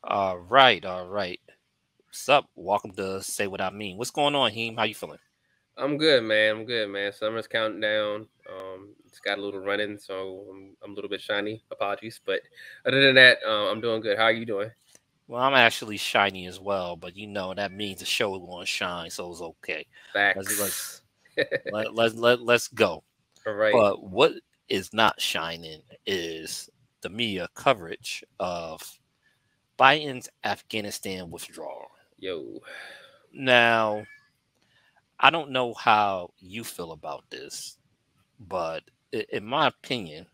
All right, all right. What's up? Welcome to Say What I Mean. What's going on, Heem? How you feeling? I'm good, man. I'm good, man. Summer's counting down. It's got a little running, so I'm a little bit shiny. Apologies, but other than that, I'm doing good. How are you doing? Well, I'm actually shiny as well, but that means the show is going to shine, so it's okay. Let's let's Facts. let's go. All right, But what is not shining is the media coverage of Biden's Afghanistan withdrawal. yo. Now, I don't know how you feel about this, but in my opinion,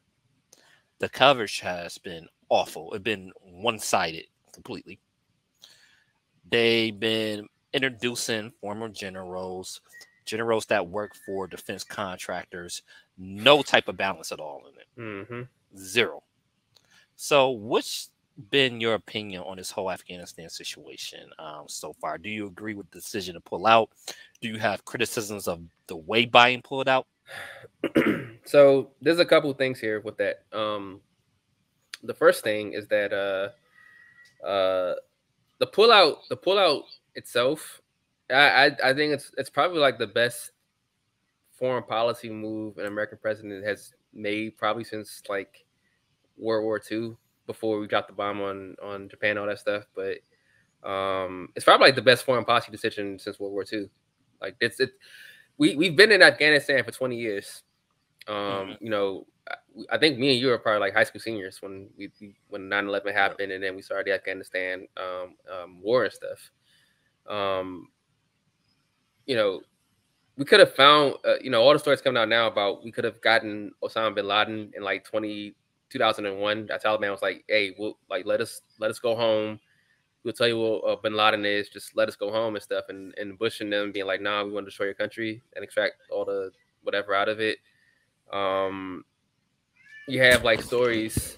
the coverage has been awful. It's been one-sided completely. They've been introducing former generals, generals that work for defense contractors, no type of balance at all in it. Mm-hmm. Zero. So, what's been your opinion on this whole Afghanistan situation so far? Do you agree with the decision to pull out? Do you have criticisms of the way Biden pulled out? So there's a couple things here with that. The first thing is that the pullout itself, I think it's probably like the best foreign policy move an American president has made probably since like World War II, before we dropped the bomb on Japan, all that stuff. But it's probably like the best foreign policy decision since World War II. Like we've been in Afghanistan for 20 years. Hmm. I think me and you are probably like high school seniors when when 9/11 Right. happened, and then we started the Afghanistan war and stuff. Um, you know, we could have found, all the stories coming out now about we could have gotten Osama bin Laden in like 2001. That Taliban was like, "Hey, we'll, like let us go home. We'll tell you what bin Laden is. Just let us go home and stuff." And Bush and them being like, "Nah, we want to destroy your country and extract all the whatever out of it." Um, you have like stories.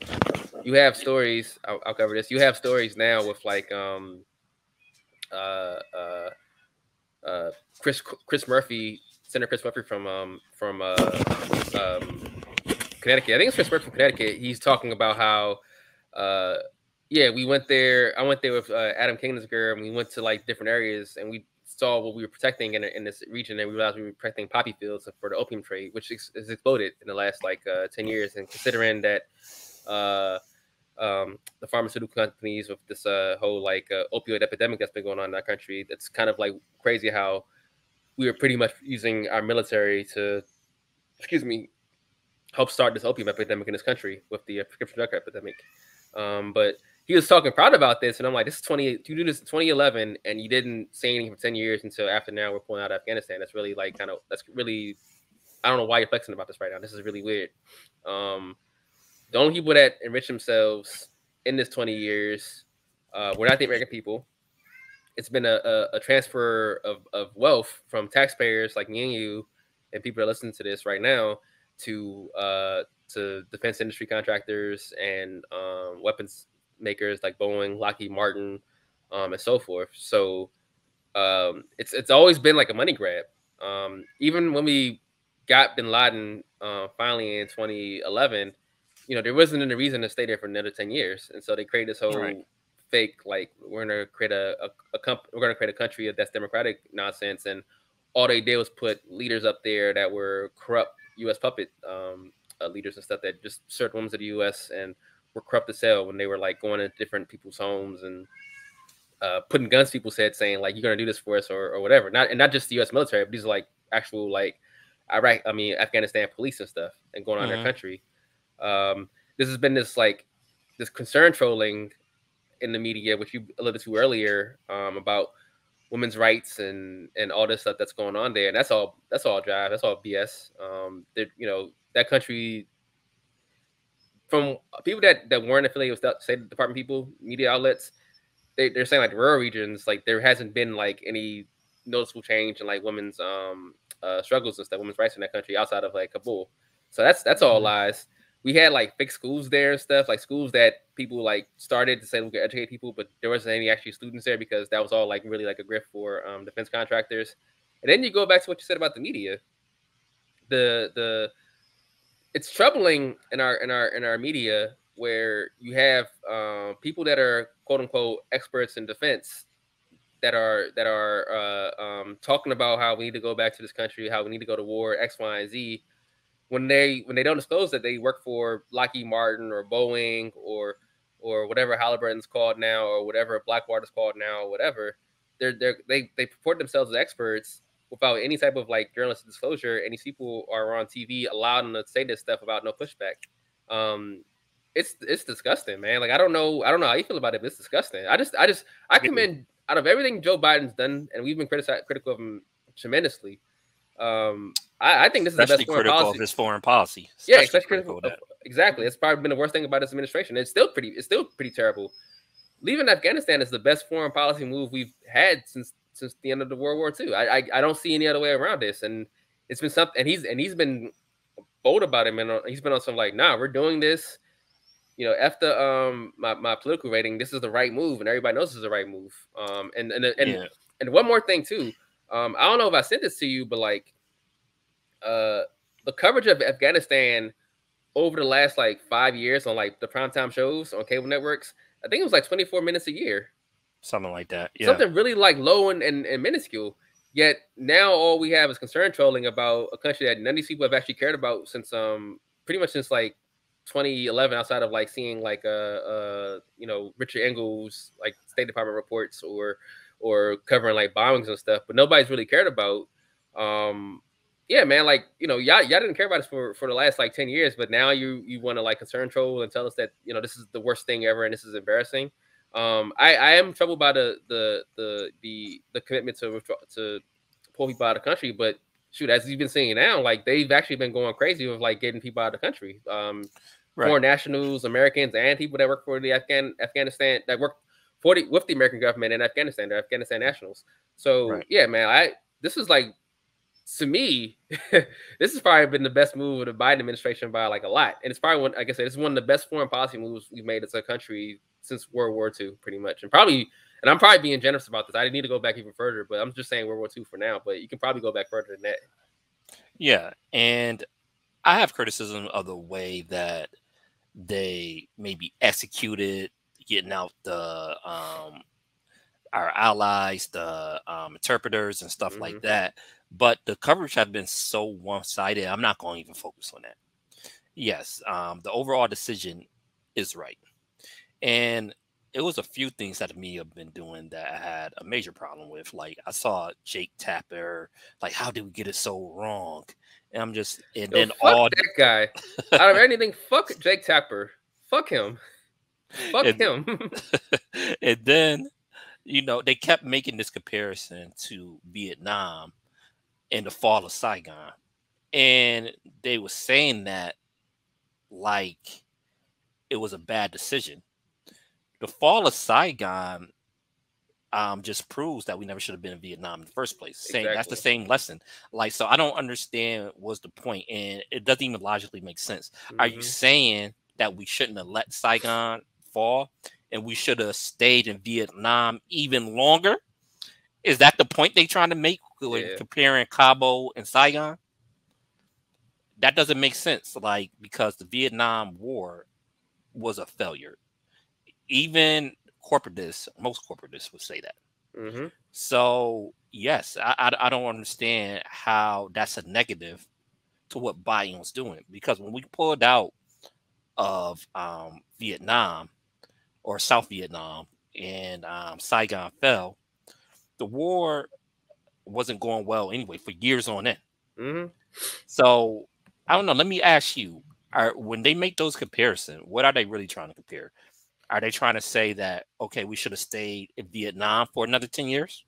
You have stories. I'll cover this. You have stories now with like uh uh uh Chris Murphy, Senator Chris Murphy from um Connecticut. I think it's Chris Murphy from Connecticut. He's talking about how uh yeah, we went there. I went there with Adam Kingsger, and we went to like different areas, and we saw what we were protecting in this region, and we realized we were protecting poppy fields for the opium trade, which has exploded in the last like 10 years. And considering that uh the pharmaceutical companies with this whole like opioid epidemic that's been going on in our country, it's kind of like crazy how we were pretty much using our military to, excuse me, help start this opium epidemic in this country with the prescription drug epidemic. But he was talking proud about this, and I'm like, this is 20. You do this in 2011, and you didn't say anything for 10 years until after now we're pulling out of Afghanistan. That's really like kind of that's really, I don't know why you're flexing about this right now. This is really weird. Um, the only people that enrich themselves in this 20 years were not the American people. It's been a transfer of wealth from taxpayers like me and you and people that listen to this right now to defense industry contractors and weapons makers like Boeing, Lockheed Martin, and so forth. So it's always been like a money grab. Even when we got Bin Laden finally in 2011, there wasn't any reason to stay there for another 10 years, and so they created this Right. whole fake like we're gonna create we're gonna create a country that's democratic nonsense, and all they did was put leaders up there that were corrupt U.S. puppet leaders and stuff that just served women to the U.S. and were corrupt as hell when they were like going to different people's homes and putting guns to people's heads, saying like you're gonna do this for us or whatever. Not just the U.S. military, but these are like actual like Afghanistan police and stuff, and going on in their Hmm. country. This has been this concern trolling in the media, which you alluded to earlier, about women's rights and all this stuff that's going on there, and that's all jive, that's all BS. That that country, from people that weren't affiliated with State Department people, media outlets, they're saying like the rural regions, like there hasn't been like any noticeable change in like women's struggles and stuff, women's rights in that country outside of like Kabul. So that's all Hmm. lies. We had like fake schools there and stuff, like schools that people like started to say we could educate people, but there wasn't any actually students there because that was all like really like a grift for defense contractors. And then you go back to what you said about the media. The it's troubling in our media where you have people that are quote unquote experts in defense that are talking about how we need to go back to this country, how we need to go to war, X, Y, and Z, when they don't disclose that they work for Lockheed Martin or Boeing or whatever Halliburton's called now or whatever Blackwater's called now or whatever, they purport themselves as experts without any type of like journalistic disclosure, and these people are on TV allowing them to say this stuff about no pushback. Um, it's disgusting, man. Like I don't know how you feel about it, but it's disgusting. I commend out of everything Joe Biden's done, and we've been critical of him tremendously. I think this is the Especially best foreign critical of policy. his foreign policy. Yeah, Especially especially critical critical of of that. exactly. It's probably been the worst thing about this administration. It's still pretty terrible. Leaving Afghanistan is the best foreign policy move we've had since the end of the World War II. I don't see any other way around this, and it's been something. And he's been bold about it, man. He's been on some like, nah, we're doing this. After my political rating, this is the right move, and everybody knows this is the right move. Yeah. And one more thing too. I don't know if I sent this to you, but like uh the coverage of Afghanistan over the last like 5 years on like the primetime shows on cable networks, I think it was like 24 minutes a year. Something like that. Yeah. Something really like low and minuscule. Yet now all we have is concern trolling about a country that none of these people have actually cared about since pretty much since like 2011, outside of like seeing like Richard Engels like State Department reports or covering like bombings and stuff, but nobody's really cared about. Um, yeah, man, like y'all didn't care about us for the last like 10 years, but now you want to like concern troll and tell us that this is the worst thing ever and this is embarrassing. I am troubled by the commitment to withdraw, to pull people out of the country, but shoot, as you've been seeing now, like they've actually been going crazy with like getting people out of the country. Right. Foreign nationals, Americans, and people that work for the Afghanistan that work with the American government in Afghanistan, they're Afghanistan nationals. So Right. yeah, man, this is like to me, this has probably been the best move of the Biden administration by like a lot, and it's probably one. Like I said, it's one of the best foreign policy moves we've made as a country since World War II, pretty much. And I'm probably being generous about this. I need to go back even further, but I'm just saying World War II for now. But you can probably go back further than that. Yeah. And I have criticism of the way that they maybe executed getting out the our allies, the interpreters and stuff like Mm-hmm. that. But the coverage has been so one-sided. I'm not going to even focus on that. Yes, the overall decision is right, and it was a few things that the media have been doing that I had a major problem with. Like I saw Jake Tapper, like how did we get it so wrong? And I'm just, and Yo, then fuck all, that guy. Out of anything, fuck Jake Tapper. Fuck him. Fuck and, him. and then they kept making this comparison to Vietnam and the fall of Saigon, and they were saying that like it was a bad decision. The fall of Saigon just proves that we never should have been in Vietnam in the first place. Same, that's the Exactly. same lesson. Like, so I don't understand what's the point, and it doesn't even logically make sense. Are you Mm-hmm. saying that we shouldn't have let Saigon fall, and we should have stayed in Vietnam even longer? Is that the point they trying to make when Yeah. comparing Cabo and Saigon? That doesn't make sense. Like, because the Vietnam War was a failure. Even corporatists, most corporatists would say that. Mm-hmm. So yes, I don't understand how that's a negative to what Biden was doing, because when we pulled out of Vietnam or South Vietnam and Saigon fell, the war wasn't going well anyway for years on end. Mm-hmm. So I don't know. Let me ask you: when they make those comparisons, what are they really trying to compare? Are they trying to say that okay, we should have stayed in Vietnam for another 10 years?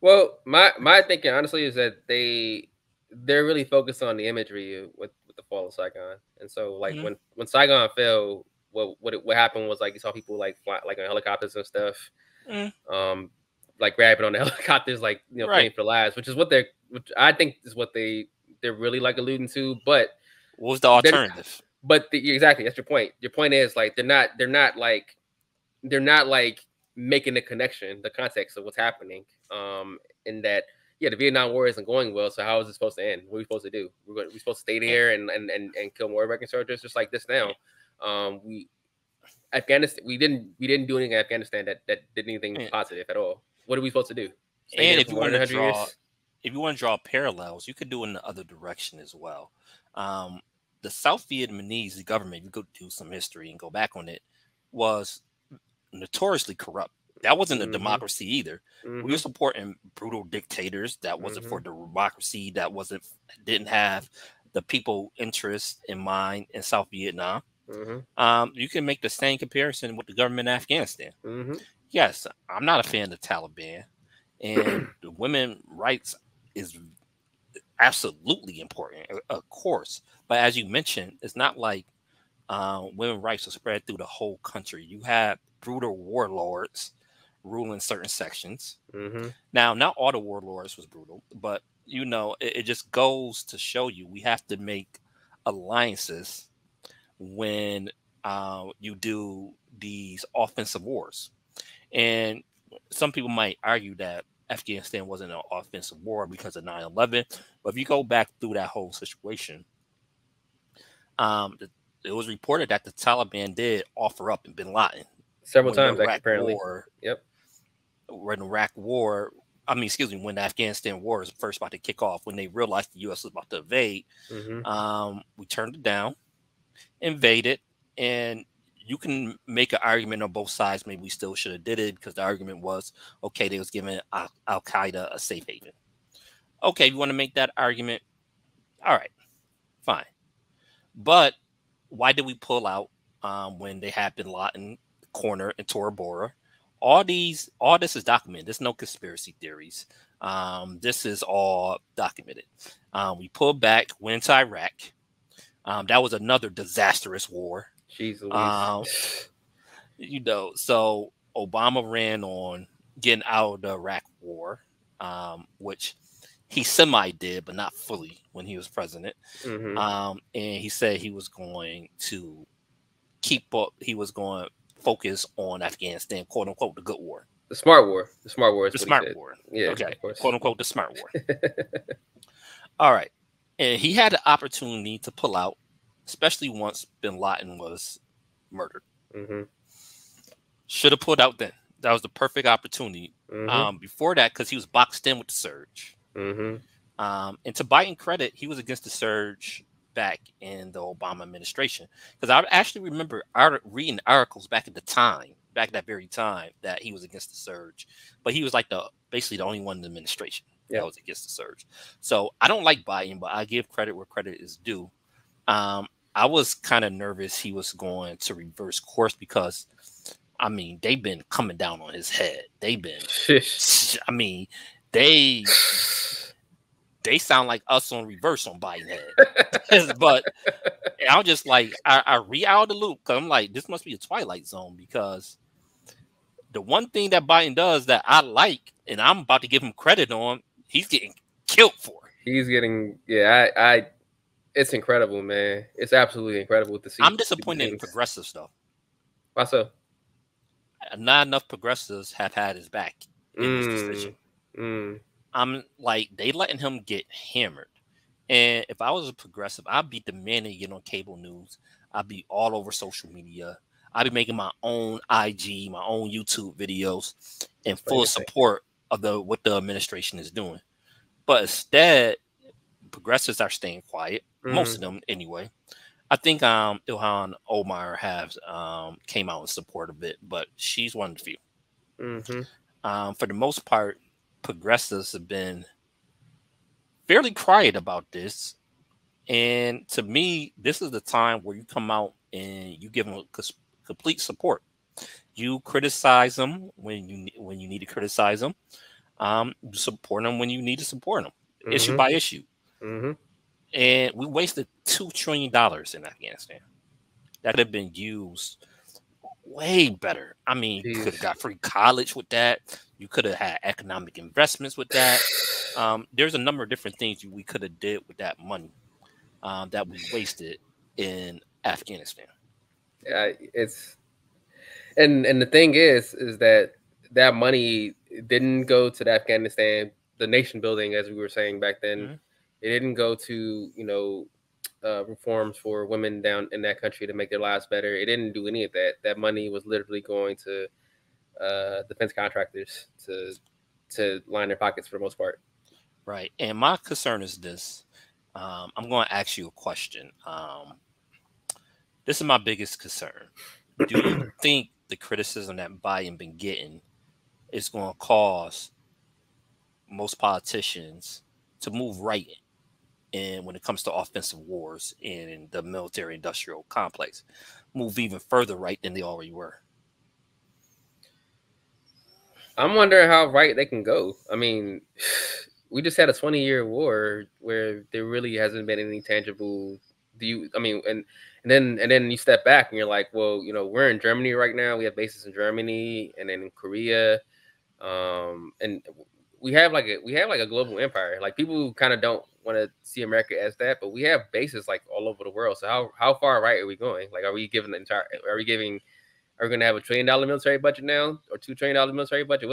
Well, my thinking honestly is that they're really focused on the imagery with the fall of Saigon, and so like Mhm. when Saigon fell, what happened was like you saw people like fly like on helicopters and stuff, Mm, um, like grabbing on the helicopters, like right. fleeing for lives, which I think is what they're really like alluding to, but What was the then alternative? exactly that's your point. Your point is like they're not like making the connection, the context of what's happening. In that, yeah, the Vietnam War isn't going well. So how is it supposed to end? What are we supposed to do? We're supposed to stay And, there and kill more American soldiers, just like this now. We Afghanistan. We didn't do anything in Afghanistan that did anything and, positive at all. What are we supposed to do? Stay and here for more than 100 years? if you want to draw parallels, you could do it in the other direction as well. Um, the South Vietnamese government, you go do some history and go back on it, was notoriously corrupt. That wasn't a democracy either. We were supporting brutal dictators. That wasn't for democracy. That wasn't didn't have the people interest in mind in South Vietnam. You can make the same comparison with the government in Afghanistan. Yes, I'm not a fan of the Taliban, and the women rights is absolutely important, of course. But as you mentioned, it's not like women's rights are spread through the whole country. You had brutal warlords ruling certain sections. Now, not all the warlords was brutal, but it just goes to show you we have to make alliances when you do these offensive wars. And some people might argue that Afghanistan wasn't an offensive war because of 9/11. But if you go back through that whole situation, it was reported that the Taliban did offer up Bin Laden several when the times, Iraq apparently. War. Yep. When the Iraq War, when the Afghanistan war was first about to kick off, when they realized the U.S. was about to invade, we turned it down, invaded, and you can make an argument on both sides. Maybe we still should have did it because the argument was, okay, they was giving Al Qaeda a safe haven. Okay, you want to make that argument? All right, fine. But why did we pull out when they had Bin Laden corner in Tora Bora? All this is documented. There's no conspiracy theories. This is all documented. We pulled back, went to Iraq. That was another disastrous war. Jeez Louise. So Obama ran on getting out of the Iraq war, which he semi did, but not fully when he was president. And he said he was going to keep up. He was going to focus on Afghanistan, quote unquote, the good war. The smart war. The smart war is the what smart he said. war. Yeah, okay, of course. Quote unquote, the smart war. All right. And he had the opportunity to pull out, especially once Bin Laden was murdered. Should have pulled out then. That was the perfect opportunity. Before that, because he was boxed in with the surge. And to Biden credit, he was against the surge back in the Obama administration. Because I actually remember reading articles back at that very time, that he was against the surge. But he was like basically the only one in the administration that was against the surge. So I don't like Biden, but I give credit where credit is due. I was kind of nervous he was going to reverse course because, they've been coming down on his head. They've been, they sound like us on reverse on Biden head. But I'm just like, I read out of the loop because I'm like, this must be a Twilight Zone, because the one thing that Biden does that I like, and I'm about to give him credit on, he's getting killed for. He's getting, it's incredible, man. It's absolutely incredible to see. I'm disappointed in progressive stuff. Why so? Not enough progressives have had his back in this decision. I'm like, they letting him get hammered. And if I was a progressive, I'd be demanding to get on cable news. I'd be all over social media. I'd be making my own IG, my own YouTube videos in full support of what the administration is doing. But instead, progressives are staying quiet. Most of them, anyway. I think Ilhan Omar has came out in support of it, but she's one of the few. For the most part, progressives have been fairly quiet about this. And to me, this is the time where you come out and you give them complete support. You criticize them when you need to criticize them. Support them when you need to support them, issue by issue. And we wasted $2 trillion in Afghanistan. That could have been used way better. You could have got free college with that. You could have had economic investments with that. There's a number of different things we could have did with that money that we wasted in Afghanistan. Yeah, and the thing is that money didn't go to the Afghanistan, the nation building, as we were saying back then. It didn't go to reforms for women down in that country to make their lives better. It didn't do any of that. That money was literally going to defense contractors to line their pockets for the most part. Right. And my concern is this. I'm going to ask you a question. This is my biggest concern. Do you think the criticism that Biden been getting is going to cause most politicians to move right in when it comes to offensive wars in the military industrial complex, move even further right than they already were? I'm wondering how right they can go. I mean, we just had a 20-year war where there really hasn't been any tangible. Do you? I mean, and then you step back and you're like, well, we're in Germany right now. We have bases in Germany and then in Korea, and we have like a global empire. Like people kind of don't want to see America as that, but we have bases like all over the world. So how far right are we going? Like, are we giving the entire? Are we giving? Are we going to have $1 trillion military budget now, or $2 trillion military budget?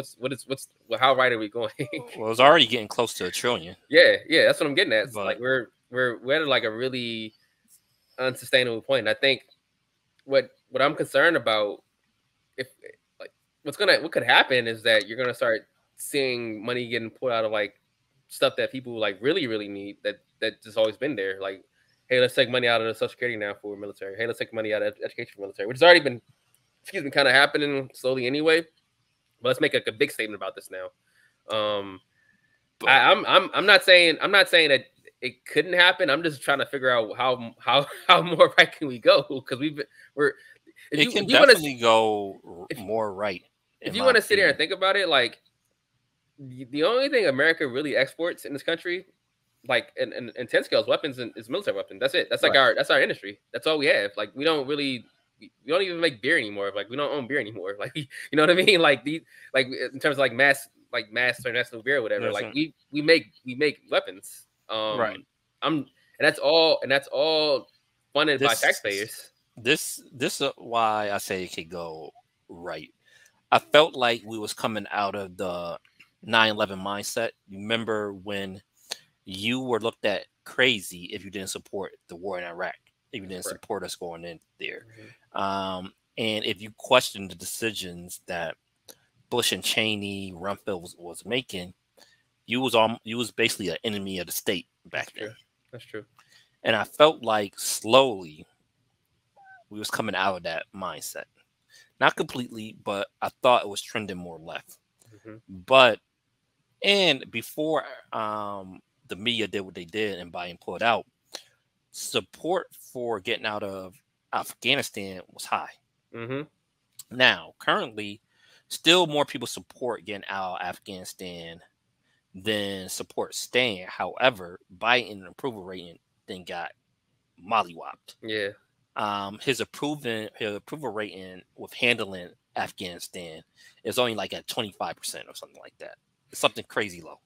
How right are we going? Well, it's already getting close to $1 trillion. Yeah, that's what I'm getting at. It's like But we're at like a really unsustainable point. And I think what I'm concerned about, if like what could happen is that you're gonna start seeing money getting pulled out of like stuff that people like really need that just always been there. Like, hey, let's take money out of the Social Security now for military. Hey, let's take money out of education for military, which has already been kind of happening slowly anyway. But let's make a big statement about this now. I'm not saying that it couldn't happen. I'm just trying to figure out how more right can we go, because it can definitely go more right. If you want to sit here and think about it, like the only thing America really exports in this country, like in 10 scales weapons, is military weapons. That's it. That's like that's our industry. That's all we have. Like we don't even make beer anymore. Like we don't own beer anymore. Like you know what I mean? Like in terms of like mass international beer or whatever. Like we make weapons. Right. And that's all funded by taxpayers. This is why I say it could go right. I felt like we was coming out of the 9/11 mindset. You remember when you were looked at crazy if you didn't support the war in Iraq, if you didn't support us going in there. And if you questioned the decisions that Bush and Cheney, Rumsfeld was making, you was basically an enemy of the state back then. That's true. And I felt like slowly we was coming out of that mindset. Not completely, but I thought it was trending more left. But and before the media did what they did and Biden pulled out, support for getting out of Afghanistan was high. Now, currently, still more people support getting out of Afghanistan than support staying. However, Biden approval rating then got mollywopped. Yeah. His approval rating with handling Afghanistan is only like at 25% or something like that. It's something crazy low.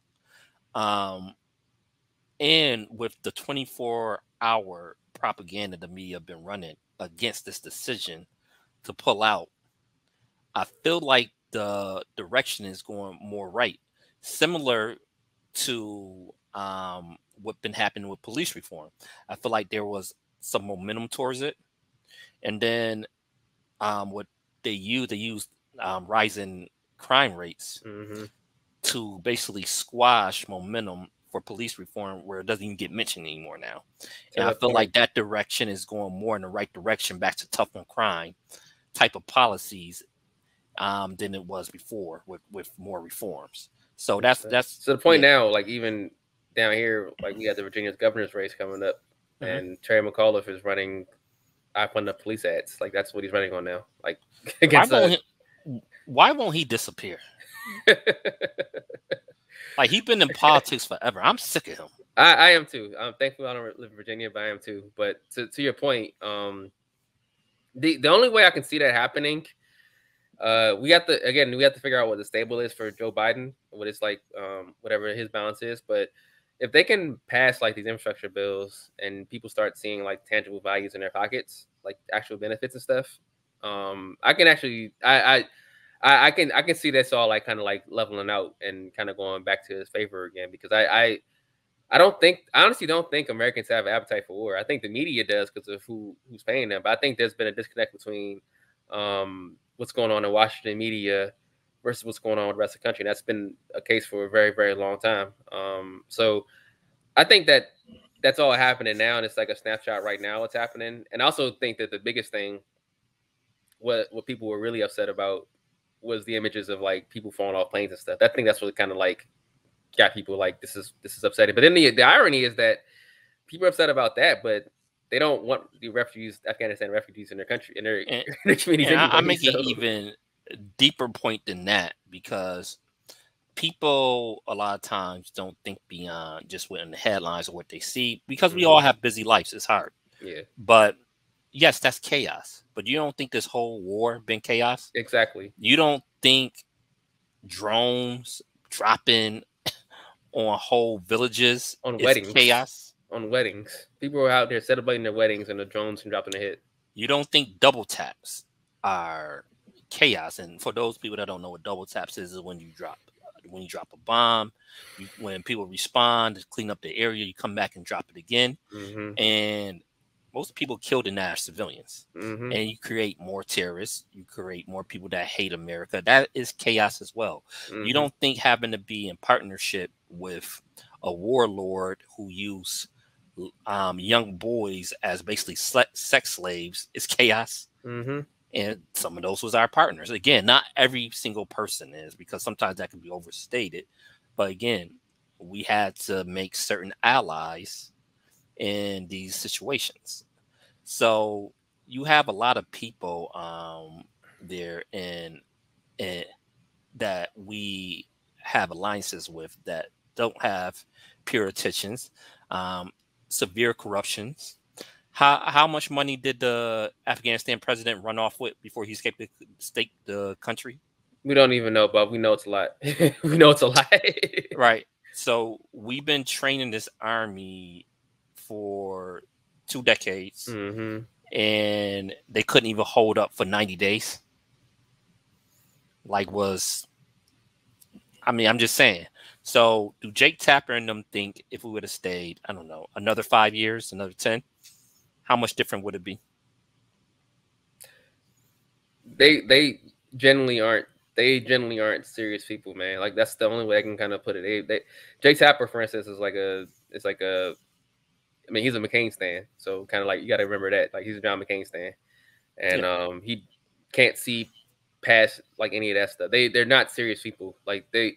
And with the 24-hour propaganda the media have been running against this decision to pull out, I feel like the direction is going more right, similar to what been happening with police reform. I feel like there was some momentum towards it, and then what they used rising crime rates to basically squash momentum for police reform, where it doesn't even get mentioned anymore now. And I feel like that direction is going more in the right direction, back to tough on crime type of policies than it was before with more reforms. So that's so the point now. Like even down here, like we got the Virginia's governor's race coming up, and Terry McAuliffe is running. I fund up police ads. Like that's what he's running on now. Like against why won't he disappear? Like he's been in politics forever. I'm sick of him. I am too. I'm thankful I don't live in Virginia, but I am too. But to your point, the only way I can see that happening, we have to figure out what the stable is for Joe Biden, what it's like, whatever his balance is. But if they can pass like these infrastructure bills and people start seeing like tangible values in their pockets, like actual benefits and stuff, I can actually I can see this all like kind of like leveling out and kind of going back to his favor again, because I honestly don't think Americans have an appetite for war. I think the media does because of who's paying them. But I think there's been a disconnect between what's going on in Washington media versus what's going on with the rest of the country. And that's been a case for a very, very long time. So I think that's all happening now, and it's like a snapshot right now. What's happening, and I also think that the biggest thing, what people were really upset about, was the images of like people falling off planes and stuff. I think that's what kind of like got people like this is upsetting. But then the irony is that people are upset about that, but they don't want the refugees, Afghanistan refugees in their country, And, in their communities I anyway. make it So even deeper point than that because people a lot of times don't think beyond just what in the headlines or what they see because we all have busy lives. It's hard. yeah, But yes, that's chaos. But you don't think this whole war been chaos? exactly. You don't think drones dropping on whole villages On is weddings, chaos? people are out there celebrating their weddings, and the drones and dropping a hit. You don't think double taps are chaos? And for those people that don't know what double taps is when you drop a bomb, when people respond to clean up the area, you come back and drop it again. Mm-hmm. And most people killed in that are civilians. Mm-hmm. And you create more terrorists, you create more people that hate America. That is chaos as well. Mm-hmm. You don't think having to be in partnership with a warlord who use young boys as basically sex slaves is chaos? Mm-hmm. And some of those was our partners. Again, not every single person is, because sometimes that can be overstated. But again, we had to make certain allies in these situations. So you have a lot of people there in that we have alliances with that don't have pure intentions, severe corruptions. How much money did the Afghanistan president run off with before he escaped the country? We don't even know, but we know it's a lot. We know it's a lot. Right. So we've been training this army for 2 decades, Mm-hmm. and they couldn't even hold up for 90 days. I'm just saying. So do Jake Tapper and them think if we would have stayed, I don't know, another 5 years, another 10, how much different would it be? They generally aren't. They generally aren't serious people, man. Like that's the only way I can kind of put it. Jake Tapper, for instance, is like a. It's like a. I mean, he's a McCain stan, so kind of like you got to remember that. Like he's a John McCain stan, and Yeah. he can't see past like any of that stuff. They're not serious people. Like they're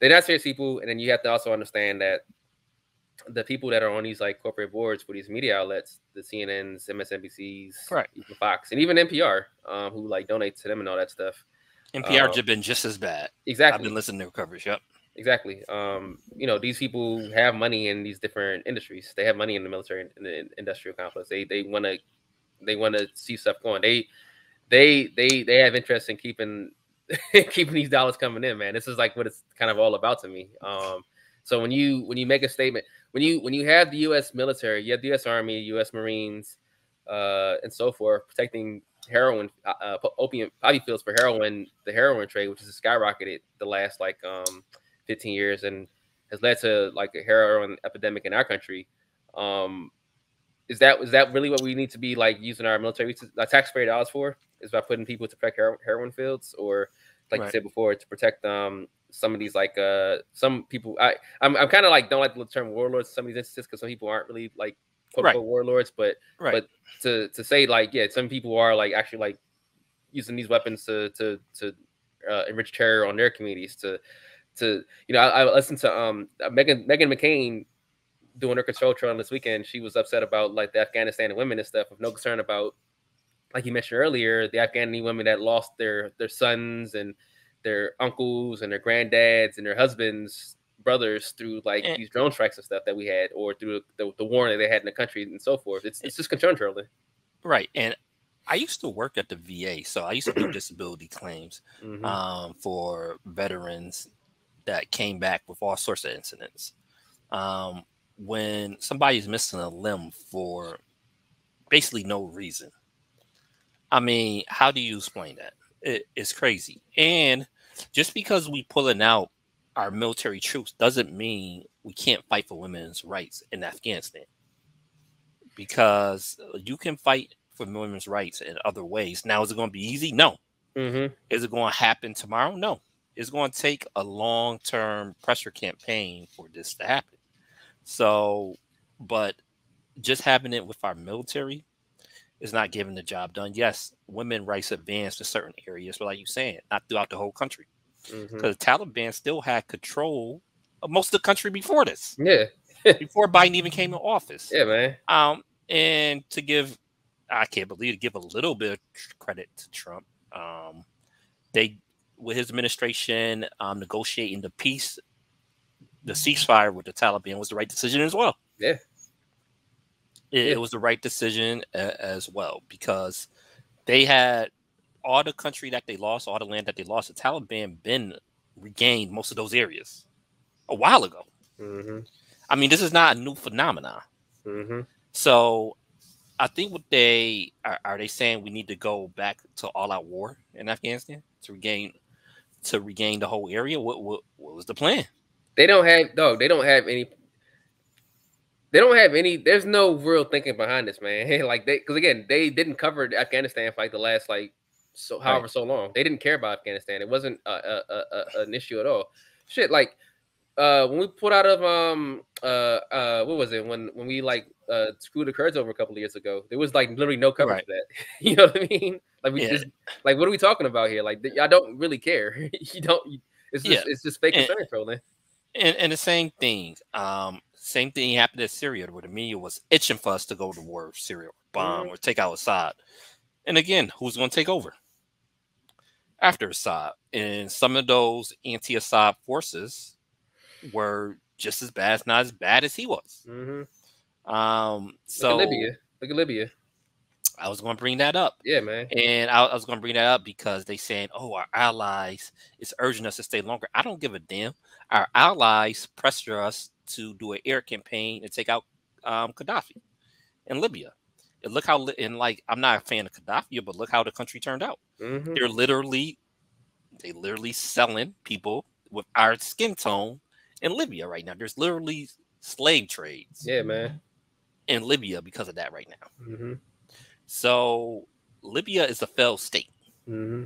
not serious people, and then you have to also understand that the people that are on these like corporate boards for these media outlets, the CNNs, MSNBCs, Right. even Fox, and even NPR, who like donate to them and all that stuff. NPR just been just as bad. Exactly. I've been listening to their coverage. Yep. Exactly. You know, these people have money in these different industries. They have money in the military and the industrial complex. They want to see stuff going. They have interest in keeping keeping these dollars coming in, man. This is like what it's kind of all about to me. So when you make a statement, when you have the U.S. military, you have the U.S. Army, U.S. Marines, and so forth, protecting heroin, opium, poppy fields for heroin, the heroin trade, which has skyrocketed the last like 15 years and has led to like a heroin epidemic in our country. Is that really what we need to be like using our military taxpayer dollars for? Is by putting people to protect heroin fields, or like you Right. said before, to protect some of these like some people. I'm kind of like don't like the term warlords in some of these instances because some people aren't really like quote Right. unquote warlords, but Right. to say like yeah, some people are like actually like using these weapons to enrich terror on their communities. To you know, I listened to Megan McCain doing her control trial this weekend. She was upset about like the Afghanistan women and stuff, with no concern about, like you mentioned earlier, the Afghani women that lost their sons and their uncles and their granddads and their husbands, brothers through like And, these drone strikes and stuff that we had, or through the war that they had in the country and so forth. It's just concern trolling. right. And I used to work at the VA, so I used to do disability claims for veterans that came back with all sorts of incidents. When somebody's missing a limb for basically no reason, I mean, how do you explain that? It's crazy. And just because we pulling out our military troops doesn't mean we can't fight for women's rights in Afghanistan, because you can fight for women's rights in other ways. Now, is it going to be easy? No. Mm-hmm. Is it going to happen tomorrow? No. It's going to take a long-term pressure campaign for this to happen. So, but just having it with our military is not getting the job done. Yes, women rights advanced in certain areas, but like you saying, not throughout the whole country. Mm-hmm. Because the Taliban still had control of most of the country before this, Yeah. before Biden even came in office. Yeah, man. And to give, I can't believe, to give a little bit of credit to Trump, they, with his administration, negotiating the peace, the ceasefire with the Taliban was the right decision as well. Yeah. It was the right decision as well, because they had all the country that they lost, all the land that they lost. The Taliban been regained most of those areas a while ago. Mm-hmm. I mean, this is not a new phenomenon. Mm-hmm. So I think what they are they saying we need to go back to all-out war in Afghanistan to regain the whole area. What was the plan? They don't have They don't have any. They don't have any. There's no real thinking behind this, man. Like because again, they didn't cover Afghanistan for like the last however so long. They didn't care about Afghanistan. It wasn't an issue at all. Shit, like when we pulled out of what was it when we like screwed the Kurds over a couple of years ago, there was like literally no coverage for that. You know what I mean? Like we just like, what are we talking about here? Like y'all don't really care. You don't. It's just fake concern trolling. And the same thing. Same thing happened in Syria, where the media was itching for us to go to war with Syria, or bomb, or take out Assad. And again, who's going to take over after Assad? And some of those anti-Assad forces were just as bad, not as bad as he was. Mm-hmm. So look at Libya. I was going to bring that up. Yeah, man. And I was going to bring that up because they saying, "Oh, our allies is urging us to stay longer." I don't give a damn. Our allies pressure us to do an air campaign and take out Gaddafi in Libya. And look how, and like, I'm not a fan of Gaddafi, but look how the country turned out. Mm-hmm. They literally selling people with our skin tone in Libya right now. There's literally slave trades. Yeah, man. In Libya because of that right now. Mm-hmm. So Libya is a failed state. Mm-hmm.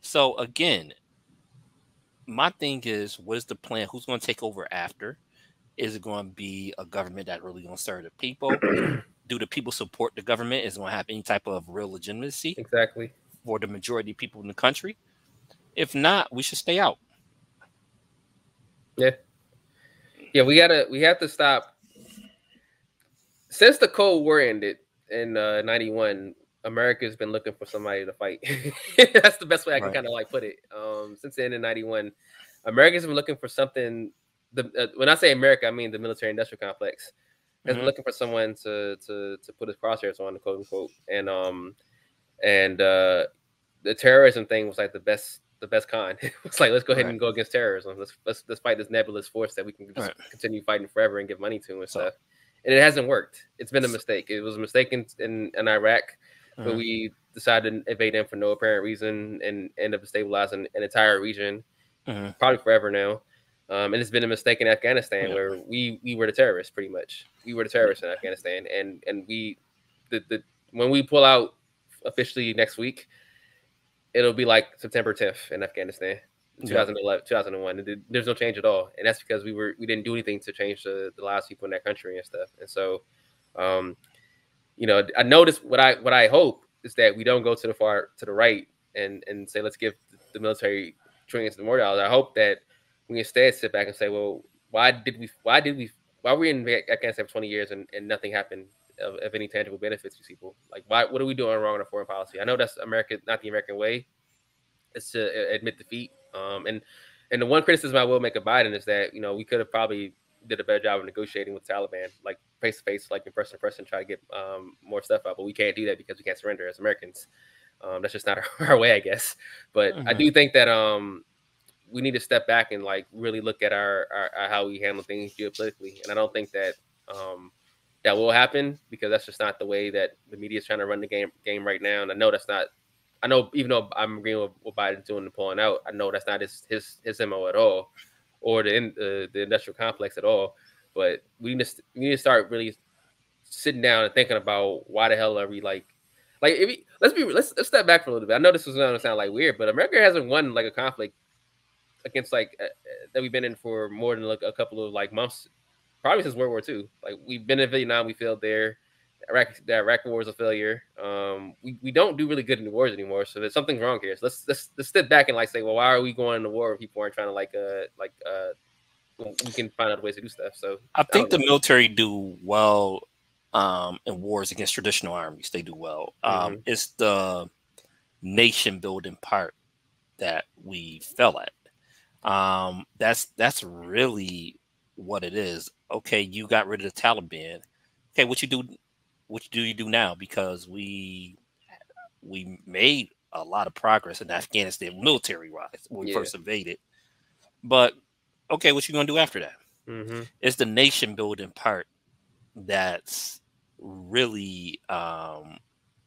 So again, my thing is, what is the plan? Who's going to take over after? Is it going to be a government that really going to serve the people? Do the people support the government? Is it going to have any type of real legitimacy? Exactly. For the majority of people in the country? If not, we should stay out. Yeah. Yeah, we have to stop. Since the Cold War ended in 91, America's been looking for somebody to fight. That's the best way I can kind of like put it. Since the end of 91, America's been looking for something. When I say America, I mean the military-industrial complex has been looking for someone to put his crosshairs on, quote unquote. And the terrorism thing was like the best con. It's like, let's go ahead and go against terrorism. Let's fight this nebulous force that we can just continue fighting forever and give money to and stuff. And it hasn't worked. It's been a mistake. It was a mistake in Iraq, but we decided to invade them for no apparent reason and end up destabilizing an entire region, probably forever now. And it's been a mistake in Afghanistan where we were the terrorists, pretty much. We were the terrorists in Afghanistan, and we when we pull out officially next week, it'll be like September 10th in Afghanistan, 2011, 2001. There's no change at all, and that's because we didn't do anything to change the lives of people in that country and stuff. And so, I noticed what I hope is that we don't go to the right and say let's give the military trillions more dollars. I hope that we instead sit back and say, well, why were we in Afghanistan for 20 years and nothing happened of any tangible benefits to people? Like, what are we doing wrong in our foreign policy? I know that's not the American way. It's to admit defeat. And the one criticism I will make of Biden is that, we could have probably did a better job of negotiating with Taliban, like face to face, like in person to person, try to get more stuff out. But we can't do that because we can't surrender as Americans. That's just not our way, I guess. But I do think that we need to step back and like really look at our how we handle things geopolitically. And I don't think that that will happen because that's just not the way that the media is trying to run the game right now. And I know that's not. I know even though I'm agreeing with what Biden's doing and pulling out, I know that's not his MO at all. or the industrial complex at all. But we need to start really sitting down and thinking about why the hell are we like if we, let's step back for a little bit. I know this was going to sound like weird, but America hasn't won like a conflict against that we've been in for more than like a couple of like months, probably since World War II. Like we've been in Vietnam, we failed there. The Iraq War was a failure. We don't do really good in the wars anymore, so there's something wrong here. So let's step back and like say, well, why are we going to war when people aren't trying to we can find other ways to do stuff. So I I think don't the know. military do well in wars against traditional armies. They do well. Hmm. It's the nation building part that we fell at. That's really what it is. Okay, you got rid of the Taliban. Okay, what you do? What do you do now? Because we made a lot of progress in Afghanistan military wise when we Yeah. first invaded. But okay, what you gonna do after that? Hmm. It's the nation building part that's really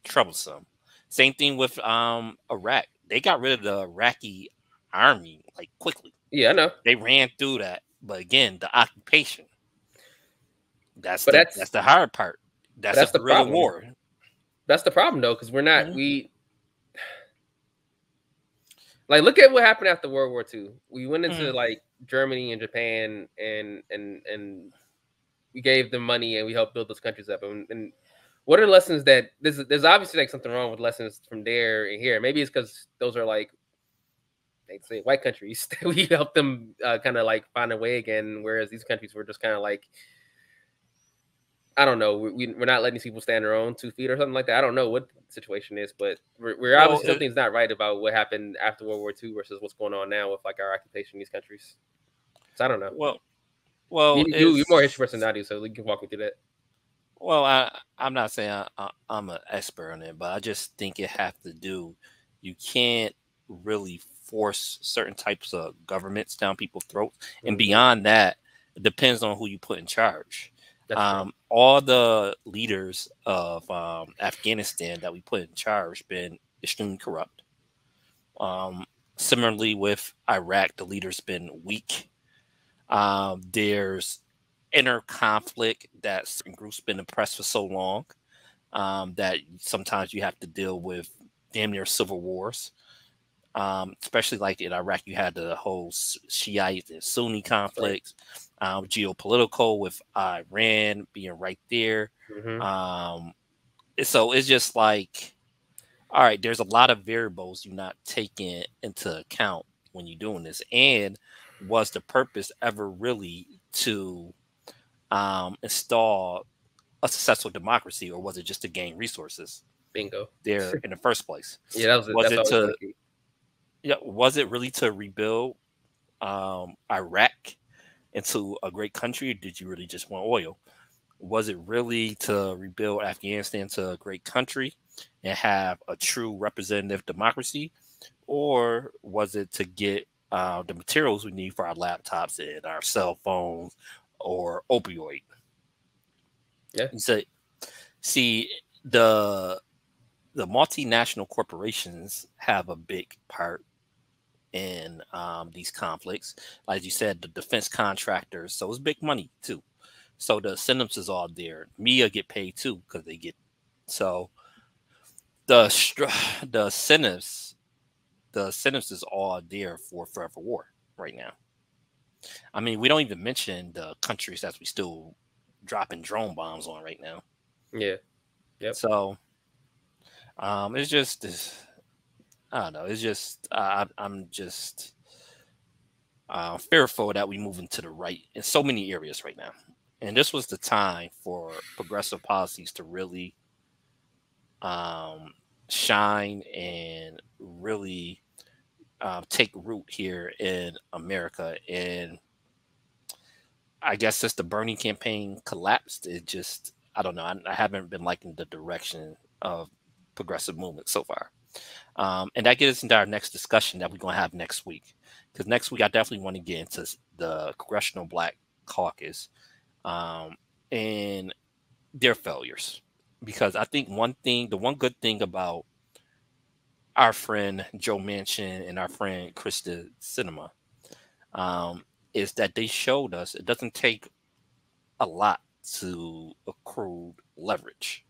troublesome. Same thing with Iraq. They got rid of the Iraqi army like quickly. Yeah, I know. They ran through that. But again, the occupation, But that's the hard part. That's a that's the guerrilla problem. war. That's the problem though, because we're not Mhm. we like look at what happened after World War II. We went into Mhm. like Germany and Japan and we gave them money and we helped build those countries up. And what are the lessons that there's obviously like something wrong with lessons from there and here. Maybe it's because those are like they say white countries that we help them kind of like find a way again, whereas these countries were just kind of like I don't know. We're not letting these people stand on their own 2 feet or something like that. I don't know what the situation is, but we're Well, obviously something's not right about what happened after World War II versus what's going on now with like our occupation in these countries. So I don't know. well, well, You're more history it's person than I do, so you can walk me through that. well. I'm not saying I'm an expert on it, but I just think it have to do. You can't really force certain types of governments down people's throats, and Hmm. beyond that, it depends on who you put in charge. That's true. All the leaders of Afghanistan that we put in charge been extremely corrupt. Um, Similarly with Iraq, the leader's been weak. There's inner conflict that certain groups been oppressed for so long that sometimes you have to deal with damn near civil wars. Especially like in Iraq, you had the whole Shiite and Sunni Right. conflicts, geopolitical with Iran being right there. Hmm. Um, so it's just like, all right, there's a lot of variables you're not taking into account when you're doing this. And was the purpose ever really to install a successful democracy, or was it just to gain resources Bingo. there in the first place? Yeah, that was it. Was That's it always been to the key. Yeah, was it really to rebuild Iraq into a great country, or did you really just want oil? Was it really to rebuild Afghanistan to a great country and have a true representative democracy, or was it to get the materials we need for our laptops and our cell phones or opioid? Yeah. So, see, the the multinational corporations have a big part in these conflicts. Like you said, the defense contractors, so it's big money too. So the incentives is all there. Mia get paid too because they get so the incentives is all there for forever war right now. I mean, we don't even mention the countries that we still dropping drone bombs on right now. Yeah. Yep. So it's just I don't know. It's just I'm just fearful that we move into the right in so many areas right now. And this was the time for progressive policies to really um, shine and really take root here in America. And I guess since the Bernie campaign collapsed, it just, I don't know, I haven't been liking the direction of progressive movement so far. And that gets us into our next discussion that we're going to have next week. Because next week, I definitely want to get into the Congressional Black Caucus um, and their failures. Because I think the one good thing about our friend Joe Manchin and our friend Krista Cinema, is that they showed us it doesn't take a lot to accrue leverage.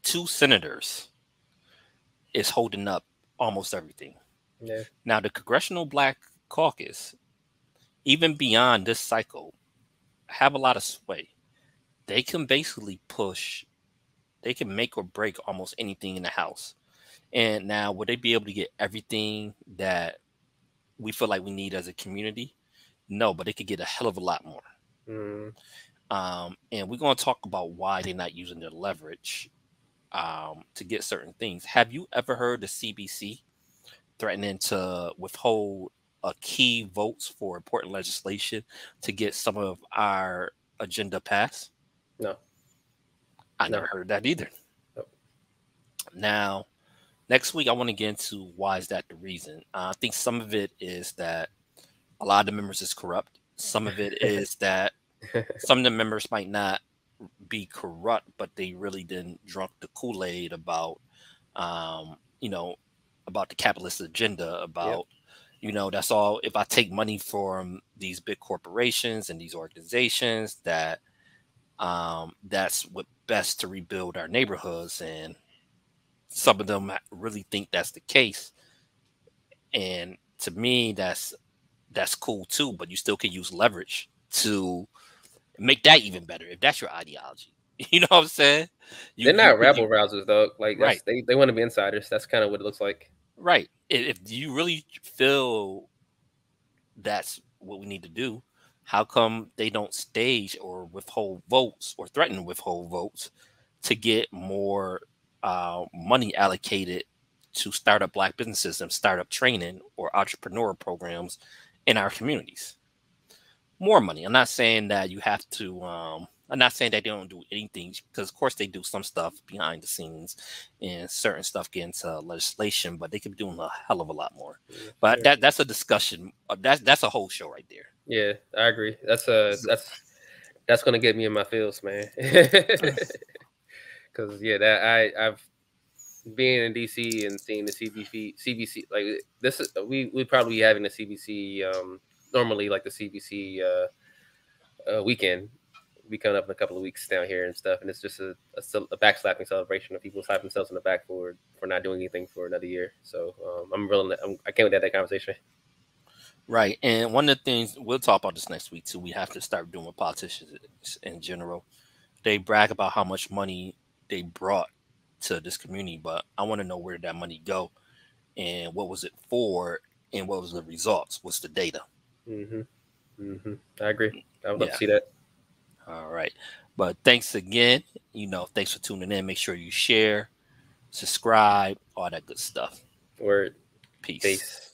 Two senators is holding up almost everything. Yeah. Now, the Congressional Black Caucus, even beyond this cycle, have a lot of sway. They can basically push, they can make or break almost anything in the House. And now, would they be able to get everything that we feel like we need as a community? No, but they could get a hell of a lot more. Mm. And we're going to talk about why they're not using their leverage to get certain things. Have you ever heard the CBC threatening to withhold key votes for important legislation to get some of our agenda passed? No. I No. never heard that either. No. Now, next week, I want to get into why is that the reason. I think some of it is that a lot of the members is corrupt. Some of it is that some of the members might not be corrupt, but they really didn't drunk the Kool-Aid about, you know, about the capitalist agenda, Yep. about, that's all. If I take money from these big corporations and these organizations, that's what best to rebuild our neighborhoods. And some of them really think that's the case. And to me, that's cool too, but you still can use leverage to make that even better if that's your ideology. You know what I'm saying? They're You not rabble rousers though. Like right, they want to be insiders. That's kind of what it looks like. right. If you really feel that's what we need to do, how come they don't stage or withhold votes or threaten to withhold votes to get more money allocated to start up black businesses and startup training or entrepreneur programs in our communities? More money. I'm not saying that you have to. I'm not saying that they don't do anything, because of course they do some stuff behind the scenes, and certain stuff get into legislation, but they could be doing a hell of a lot more. Yeah, But sure. that's a discussion. That's a whole show right there. Yeah, I agree. That's gonna get me in my feels, man. Because yeah, that I've being in DC and seeing the CBC like this is we probably be having the CBC normally like the CBC weekend. We coming up in a couple of weeks down here and stuff, and it's just a backslapping celebration of people slapping themselves in the back for not doing anything for another year. So I can't wait to have that conversation. Right. And one of the things we'll talk about this next week too, we have to start doing with politicians in general. They brag about how much money they brought to this community, but I want to know where did that money go and what was it for and what was the results? What's the data? Hmm. I agree. I would love to Yeah. see that. All right. But thanks again. Thanks for tuning in. Make sure you share, subscribe, all that good stuff. Word. Peace. Peace.